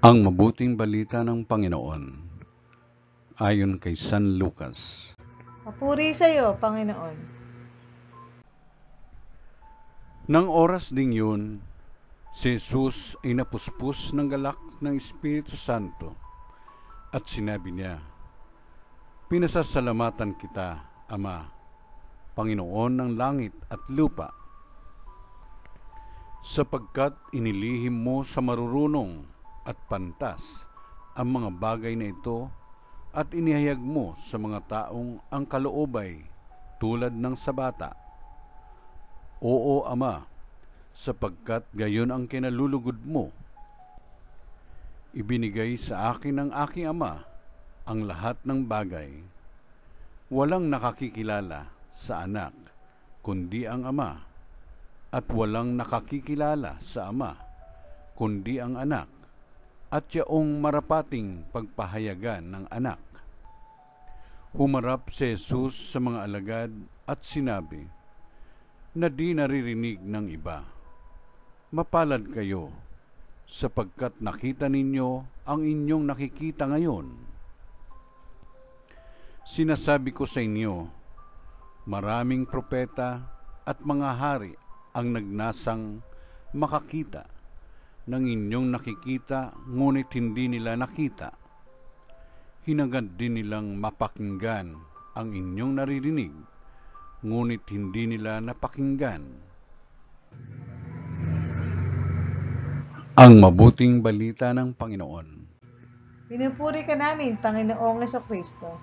Ang mabuting balita ng Panginoon ayon kay San Lucas. Papuri sa iyo, Panginoon. Nang oras ding yun, si Jesus ay napuspos ng galak ng Espiritu Santo at sinabi niya, "Pinasasalamatan kita, Ama, Panginoon ng langit at lupa, sapagkat inilihim mo sa marurunong at pantas ang mga bagay na ito at inihayag mo sa mga taong ang kaloobay tulad ng sa bata. Oo, Ama, sapagkat gayon ang kinalulugod mo. Ibinigay sa akin ng aking Ama ang lahat ng bagay. Walang nakakikilala sa anak, kundi ang Ama, at walang nakakikilala sa Ama, kundi ang anak, at yaong marapating pagpahayagan ng anak." Humarap si Jesus sa mga alagad at sinabi, na di naririnig ng iba, "Mapalad kayo, sapagkat nakita ninyo ang inyong nakikita ngayon. Sinasabi ko sa inyo, maraming propeta at mga hari ang nagnasang makakita ng inyong nakikita, ngunit hindi nila nakita. Hinagad din nilang mapakinggan ang inyong naririnig, ngunit hindi nila napakinggan." Ang mabuting balita ng Panginoon. Pinupuri ka namin, Panginoong Jesucristo.